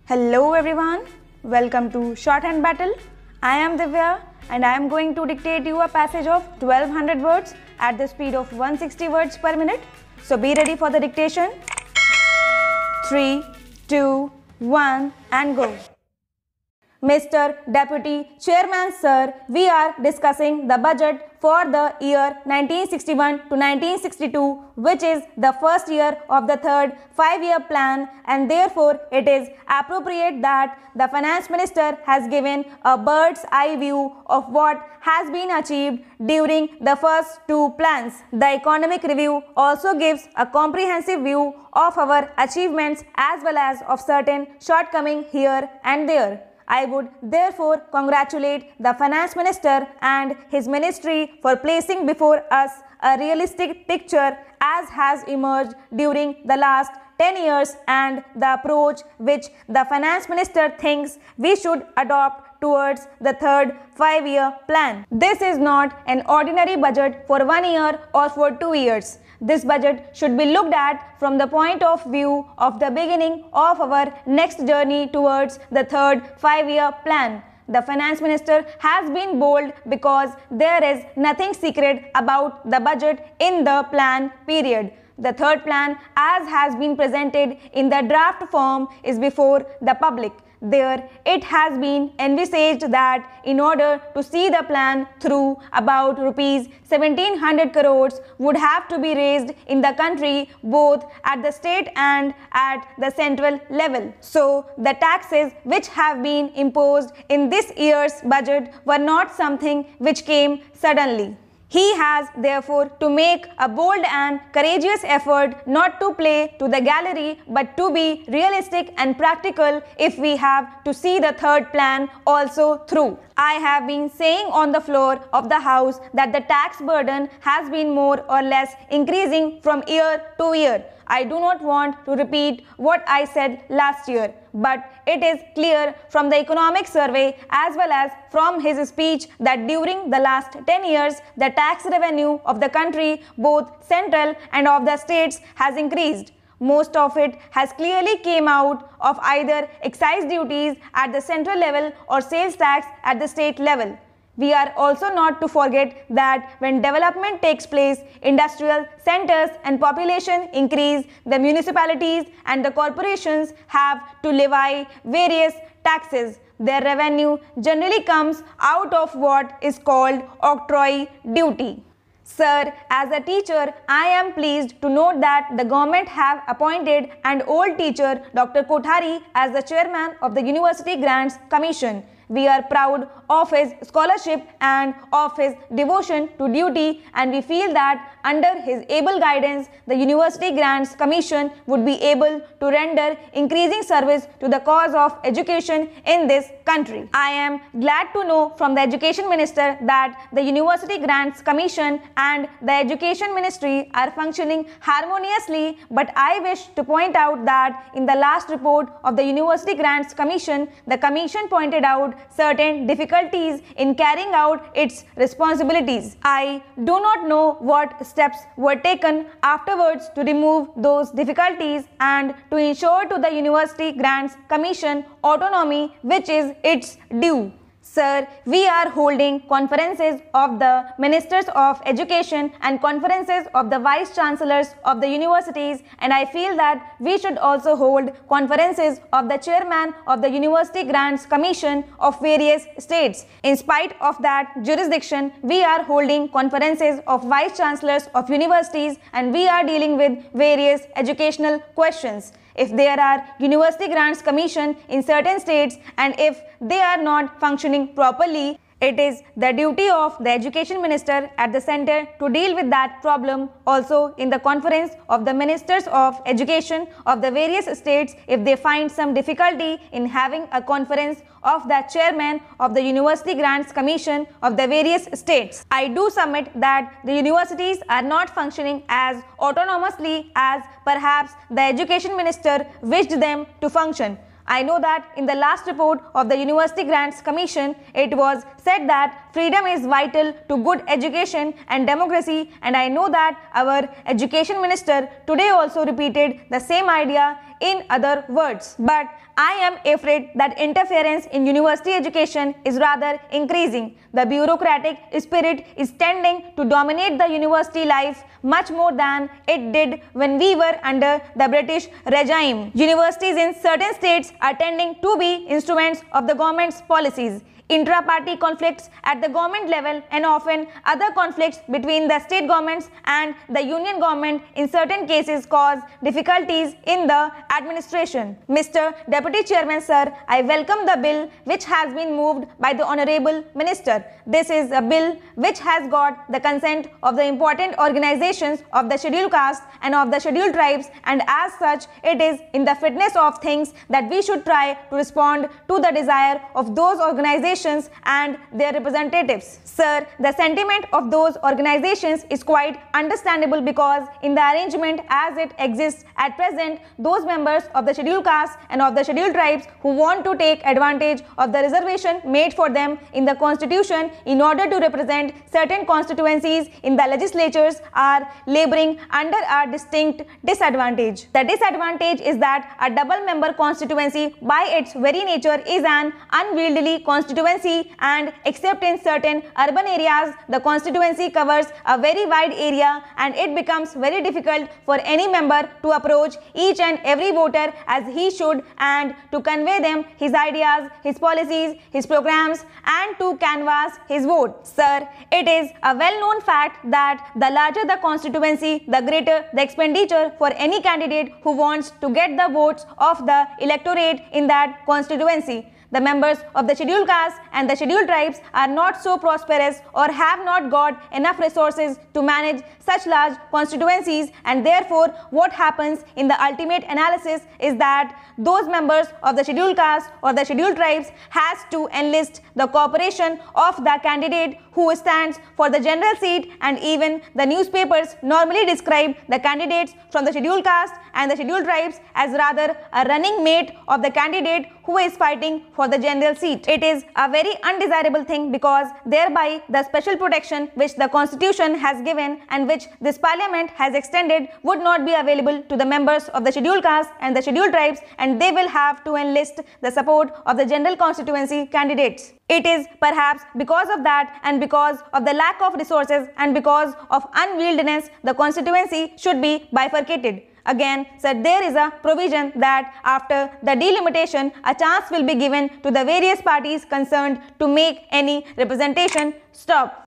Hello everyone, welcome to Shorthand Battle. I am Divya and I am going to dictate you a passage of 1200 words at the speed of 160 words per minute. So be ready for the dictation. 3, 2, 1 and go. Mr. Deputy Chairman Sir, we are discussing the budget for the year 1961 to 1962, which is the first year of the third 5-year plan, and therefore it is appropriate that the Finance Minister has given a bird's eye view of what has been achieved during the first two plans. The Economic Review also gives a comprehensive view of our achievements as well as of certain shortcomings here and there. I would therefore congratulate the Finance Minister and his ministry for placing before us a realistic picture as has emerged during the last 10 years and the approach which the Finance Minister thinks we should adopt towards the third 5-year plan. This is not an ordinary budget for 1 year or for 2 years. This budget should be looked at from the point of view of the beginning of our next journey towards the third 5-year plan. The Finance Minister has been bold because there is nothing secret about the budget in the plan period. The third plan, as has been presented in the draft form, is before the public. There it has been envisaged that in order to see the plan through, about rupees 1700 crores would have to be raised in the country both at the state and at the central level. So the taxes which have been imposed in this year's budget were not something which came suddenly. He has therefore to make a bold and courageous effort not to play to the gallery but to be realistic and practical if we have to see the third plan also through. I have been saying on the floor of the House that the tax burden has been more or less increasing from year to year. I do not want to repeat what I said last year, but it is clear from the economic survey as well as from his speech that during the last 10 years, the tax revenue of the country, both central and of the states, has increased. Most of it has clearly came out of either excise duties at the central level or sales tax at the state level. We are also not to forget that when development takes place, industrial centers and population increase, the municipalities and the corporations have to levy various taxes. Their revenue generally comes out of what is called octroi duty. Sir, as a teacher, I am pleased to note that the government have appointed an old teacher, Dr. Kothari, as the chairman of the University Grants Commission. We are proud of his scholarship and of his devotion to duty, and we feel that under his able guidance, the University Grants Commission would be able to render increasing service to the cause of education in this country. I am glad to know from the Education Minister that the University Grants Commission and the Education Ministry are functioning harmoniously, but I wish to point out that in the last report of the University Grants Commission, the Commission pointed out certain difficulties in carrying out its responsibilities. I do not know what steps were taken afterwards to remove those difficulties and to ensure to the University Grants Commission autonomy which is its due. Sir, we are holding conferences of the Ministers of Education and conferences of the Vice Chancellors of the universities, and I feel that we should also hold conferences of the Chairman of the University Grants Commission of various states. In spite of that jurisdiction, we are holding conferences of Vice Chancellors of universities and we are dealing with various educational questions. If there are University Grants Commission in certain states and if they are not functioning properly, it is the duty of the Education Minister at the center to deal with that problem. Also in the conference of the Ministers of Education of the various states, if they find some difficulty in having a conference of the chairman of the University Grants Commission of the various states, I do submit that the universities are not functioning as autonomously as perhaps the Education Minister wished them to function. I know that in the last report of the University Grants Commission, it was said that freedom is vital to good education and democracy, and I know that our Education Minister today also repeated the same idea in other words. But I am afraid that interference in university education is rather increasing. The bureaucratic spirit is tending to dominate the university life much more than it did when we were under the British regime. Universities in certain states are tending to be instruments of the government's policies. Intra-party conflicts at the government level and often other conflicts between the state governments and the union government in certain cases cause difficulties in the administration. Mr. Deputy Chairman Sir, I welcome the bill which has been moved by the Honorable Minister. This is a bill which has got the consent of the important organizations of the scheduled caste and of the scheduled tribes, and as such it is in the fitness of things that we should try to respond to the desire of those organizations and their representatives. Sir, the sentiment of those organizations is quite understandable because in the arrangement as it exists at present, those members of the scheduled caste and of the scheduled tribes who want to take advantage of the reservation made for them in the constitution in order to represent certain constituencies in the legislatures are laboring under a distinct disadvantage. The disadvantage is that a double member constituency by its very nature is an unwieldy constituency, and except in certain urban areas, the constituency covers a very wide area and it becomes very difficult for any member to approach each and every voter as he should and to convey them his ideas, his policies, his programs, and to canvass his vote. Sir, it is a well-known fact that the larger the constituency, the greater the expenditure for any candidate who wants to get the votes of the electorate in that constituency. The members of the scheduled caste and the scheduled tribes are not so prosperous or have not got enough resources to manage such large constituencies, and therefore what happens in the ultimate analysis is that those members of the scheduled caste or the scheduled tribes has to enlist the cooperation of the candidate who stands for the general seat, and even the newspapers normally describe the candidates from the scheduled caste and the scheduled tribes as rather a running mate of the candidate who is fighting for the general seat. It is a very undesirable thing because thereby the special protection which the constitution has given and which this parliament has extended would not be available to the members of the scheduled caste and the scheduled tribes, and they will have to enlist the support of the general constituency candidates. It is perhaps because of that and because of the lack of resources and because of unwieldiness the constituency should be bifurcated. Again, sir, there is a provision that after the delimitation, a chance will be given to the various parties concerned to make any representation. Stop.